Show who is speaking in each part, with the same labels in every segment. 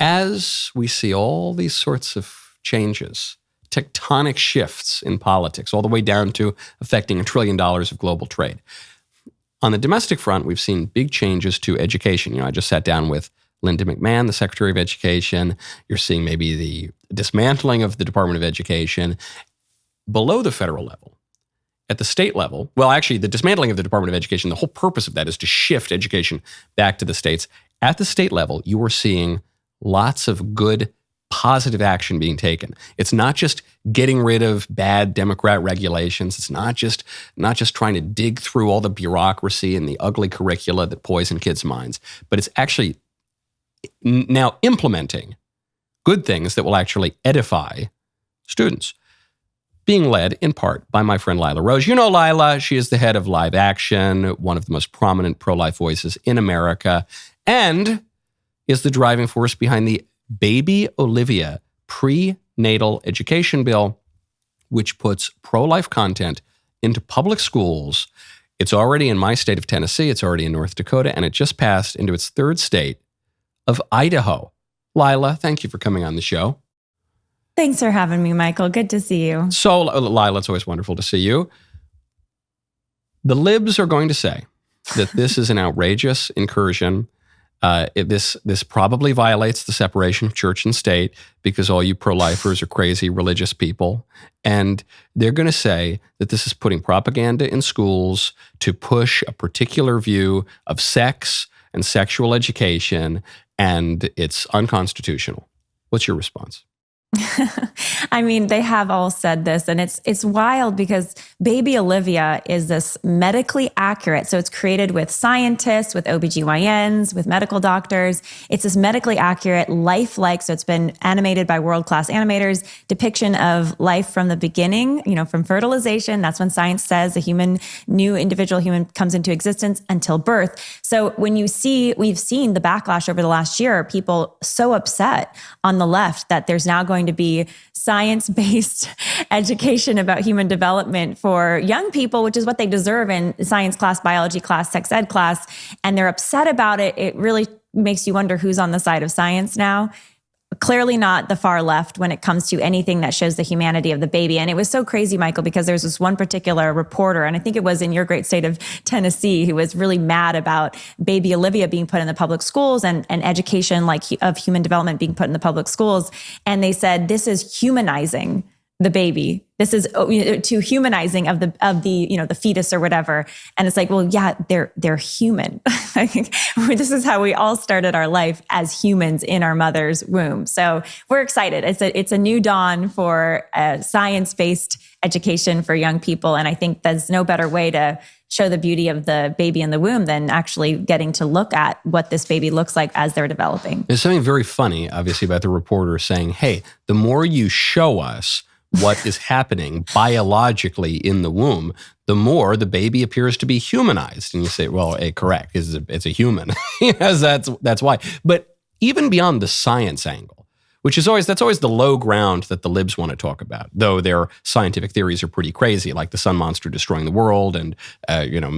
Speaker 1: as we see all these sorts of changes, tectonic shifts in politics, all the way down to affecting $1 trillion of global trade. On the domestic front, we've seen big changes to education. I just sat down with Linda McMahon, the Secretary of Education. You're seeing maybe the dismantling of the Department of Education below the federal level. At the state level, well, actually, the dismantling of the Department of Education, the whole purpose of that is to shift education back to the states. At the state level, you are seeing lots of good, positive action being taken. It's not just getting rid of bad Democrat regulations. It's not just trying to dig through all the bureaucracy and the ugly curricula that poison kids' minds, but it's actually now implementing good things that will actually edify students. Being led in part by my friend Lila Rose. You know Lila, she is the head of Live Action, one of the most prominent pro-life voices in America, and is the driving force behind the Baby Olivia prenatal education bill, which puts pro-life content into public schools. It's already in my state of Tennessee, it's already in North Dakota, and it just passed into its third state of Idaho. Lila, thank you for coming on the show.
Speaker 2: Thanks for having me, Michael. Good to see you.
Speaker 1: So, Lila, it's always wonderful to see you. The libs are going to say that this is an outrageous incursion. This probably violates the separation of church and state because all you pro-lifers are crazy religious people. And they're going to say that this is putting propaganda in schools to push a particular view of sex and sexual education, and it's unconstitutional. What's your response?
Speaker 2: I mean, they have all said this, and it's wild because Baby Olivia is this medically accurate. So it's created with scientists, with OBGYNs, with medical doctors. It's this medically accurate, lifelike, so it's been animated by world-class animators, depiction of life from the beginning, from fertilization. That's when science says a new individual human comes into existence until birth. So when we've seen the backlash over the last year, people so upset on the left that there's now going to be science-based education about human development for young people, which is what they deserve in science class, biology class, sex ed class. And they're upset about it. It really makes you wonder who's on the side of science now. Clearly not the far left when it comes to anything that shows the humanity of the baby. And it was so crazy, Michael, because there's this one particular reporter, and I think it was in your great state of Tennessee, who was really mad about Baby Olivia being put in the public schools and education of human development being put in the public schools. And they said, this is humanizing the baby. This is too humanizing of the fetus or whatever. And it's like, well, yeah, they're human. I think this is how we all started our life as humans in our mother's womb. So we're excited. It's a new dawn for science-based education for young people. And I think there's no better way to show the beauty of the baby in the womb than actually getting to look at what this baby looks like as they're developing.
Speaker 1: There's something very funny, obviously, about the reporter saying, hey, the more you show us what is happening biologically in the womb, the more the baby appears to be humanized. And you say, well, correct, it's a human. Yes, that's why. But even beyond the science angle, that's always the low ground that the libs want to talk about, though their scientific theories are pretty crazy, like the sun monster destroying the world and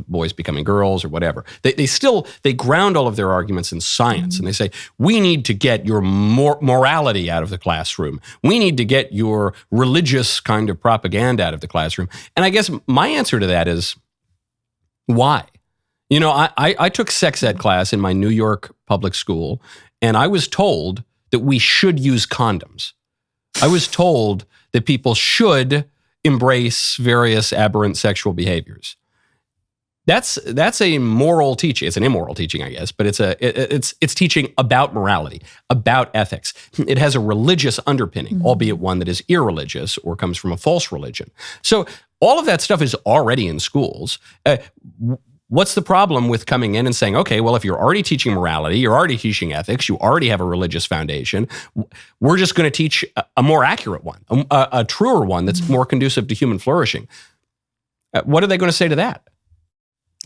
Speaker 1: boys becoming girls or whatever. They ground all of their arguments in science, and they say, we need to get your morality out of the classroom. We need to get your religious kind of propaganda out of the classroom. And I guess my answer to that is, why? I took sex ed class in my New York public school, and I was told that we should use condoms. I was told that people should embrace various aberrant sexual behaviors. That's a moral teaching. It's an immoral teaching, I guess, but it's teaching about morality, about ethics. It has a religious underpinning, albeit one that is irreligious or comes from a false religion. So all of that stuff is already in schools. What's the problem with coming in and saying, okay, well, if you're already teaching morality, you're already teaching ethics, you already have a religious foundation, we're just going to teach a more accurate one, a truer one that's more conducive to human flourishing. What are they going to say to that?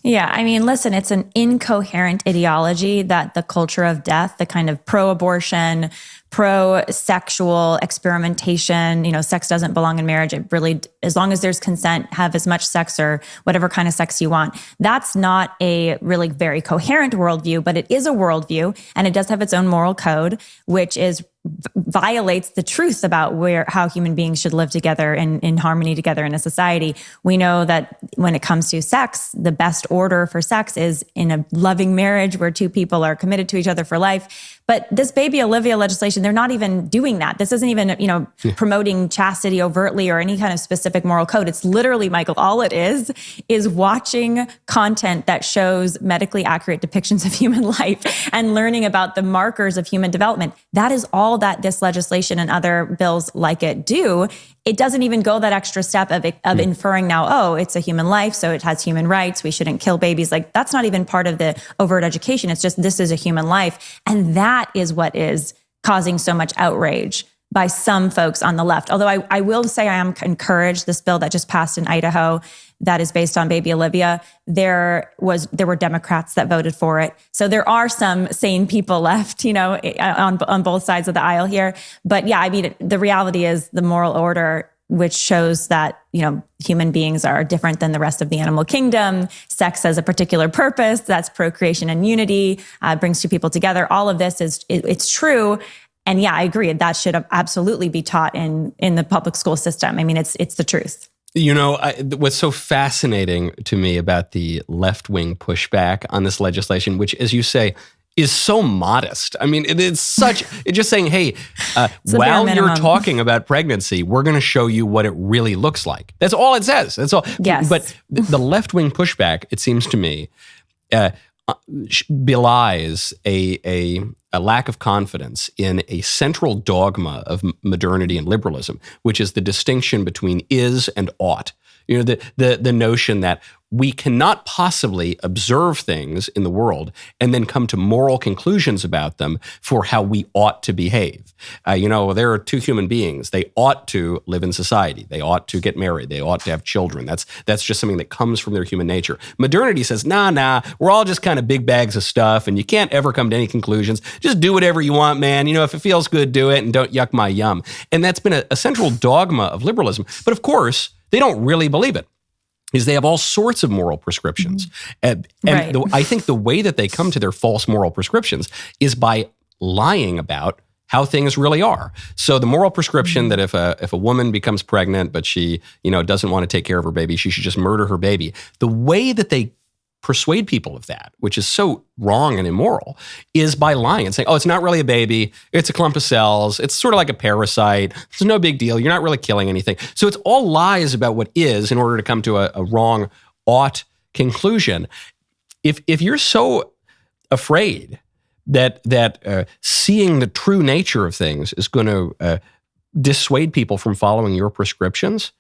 Speaker 2: Yeah, I mean, listen, it's an incoherent ideology that the culture of death, the kind of pro-abortion, pro-sexual experimentation, sex doesn't belong in marriage. It really, as long as there's consent, have as much sex or whatever kind of sex you want. That's not a really very coherent worldview, but it is a worldview, and it does have its own moral code, which violates the truth about how human beings should live together in harmony together in a society. We know that when it comes to sex, the best order for sex is in a loving marriage where two people are committed to each other for life. But this baby Olivia legislation, they're not even doing that. This isn't even, promoting chastity overtly or any kind of specific moral code. It's literally, Michael, all it is watching content that shows medically accurate depictions of human life and learning about the markers of human development. That is all that this legislation and other bills like it do. It doesn't even go that extra step of inferring now, oh, it's a human life, so it has human rights. We shouldn't kill babies. Like, that's not even part of the overt education. It's just, this is a human life. And that is what is causing so much outrage by some folks on the left. Although I will say I am encouraged, this bill that just passed in Idaho that is based on baby Olivia, there were Democrats that voted for it. So there are some sane people left, on both sides of the aisle here. But yeah, I mean, the reality is the moral order, which shows that, human beings are different than the rest of the animal kingdom. Sex has a particular purpose. That's procreation and unity, brings two people together. All of this it's true. And yeah, I agree. That should absolutely be taught in the public school system. I mean, it's the truth.
Speaker 1: What's so fascinating to me about the left-wing pushback on this legislation, which, as you say, is so modest. I mean, it's just saying, hey, while you're talking about pregnancy, we're going to show you what it really looks like. That's all it says. That's all.
Speaker 2: Yes.
Speaker 1: But the left-wing pushback, it seems to me, belies a lack of confidence in a central dogma of modernity and liberalism, which is the distinction between is and ought. The notion that we cannot possibly observe things in the world and then come to moral conclusions about them for how we ought to behave. There are two human beings. They ought to live in society. They ought to get married. They ought to have children. That's just something that comes from their human nature. Modernity says, nah, we're all just kind of big bags of stuff, and you can't ever come to any conclusions. Just do whatever you want, man. If it feels good, do it, and don't yuck my yum. And that's been a central dogma of liberalism. But of course, they don't really believe it, because they have all sorts of moral prescriptions. And
Speaker 2: right.
Speaker 1: I think the way that they come to their false moral prescriptions is by lying about how things really are. So the moral prescription that if a woman becomes pregnant, but she doesn't want to take care of her baby, she should just murder her baby. The way that they persuade people of that, which is so wrong and immoral, is by lying and saying, oh, it's not really a baby. It's a clump of cells. It's sort of like a parasite. It's no big deal. You're not really killing anything. So it's all lies about what is in order to come to a wrong ought conclusion. If you're so afraid that seeing the true nature of things is going to dissuade people from following your prescriptions,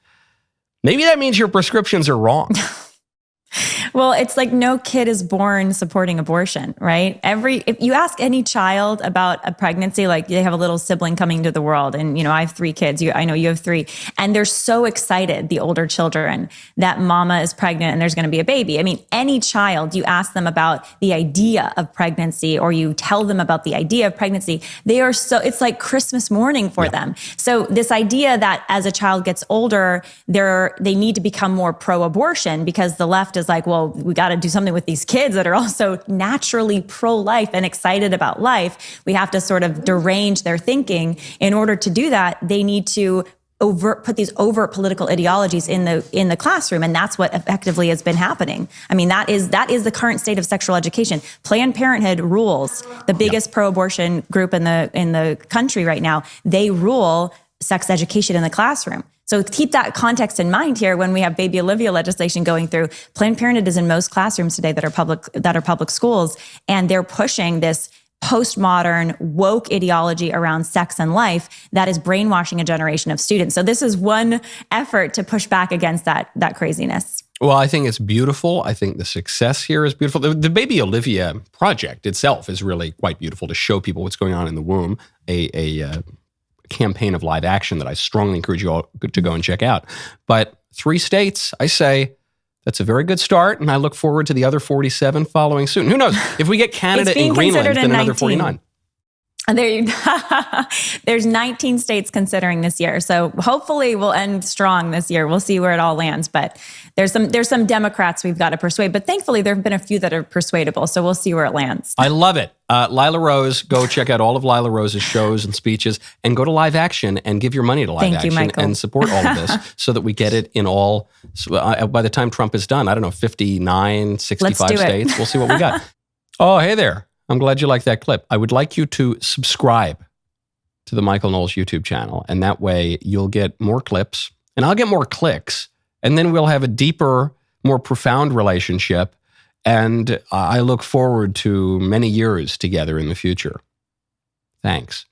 Speaker 1: maybe that means your prescriptions are wrong.
Speaker 2: Well, it's like no kid is born supporting abortion, right? If you ask any child about a pregnancy, like they have a little sibling coming to the world, and I have 3 kids. I know you have 3, and they're so excited, the older children, that mama is pregnant and there's going to be a baby. I mean, any child, you ask them about the idea of pregnancy, or you tell them about the idea of pregnancy, it's like Christmas morning for them. So this idea that as a child gets older, they need to become more pro-abortion because the left is like, well, we got to do something with these kids that are also naturally pro-life and excited about life. We have to sort of derange their thinking. In order to do that, they need to put these overt political ideologies in the classroom, and that's what effectively has been happening. I mean, that is the current state of sexual education. Planned Parenthood rules, the biggest pro-abortion group in the country right now. They rule sex education in the classroom. So keep that context in mind here when we have baby Olivia legislation going through. Planned Parenthood is in most classrooms today that are public schools, and they're pushing this postmodern woke ideology around sex and life that is brainwashing a generation of students. So this is one effort to push back against that craziness.
Speaker 1: Well, I think it's beautiful. I think the success here is beautiful. The Baby Olivia project itself is really quite beautiful to show people what's going on in the womb. A campaign of live action that I strongly encourage you all to go and check out. But 3 states, I say, That's a very good start, and I look forward to the other 47 following soon. Who knows? If we get Canada and Greenland, then another 49.
Speaker 2: And there's 19 states considering this year. So hopefully we'll end strong this year. We'll see where it all lands. But there's some Democrats we've got to persuade. But thankfully, there have been a few that are persuadable. So we'll see where it lands.
Speaker 1: I love it. Lila Rose, go check out all of Lila Rose's shows and speeches and go to Live Action and give your money to Live Action and support all of this so that we get it in all, by the time Trump is done, I don't know, 59, 65 states. We'll see what we got. Oh, hey there. I'm glad you like that clip. I would like you to subscribe to the Michael Knowles YouTube channel, and that way you'll get more clips, and I'll get more clicks, and then we'll have a deeper, more profound relationship, and I look forward to many years together in the future. Thanks.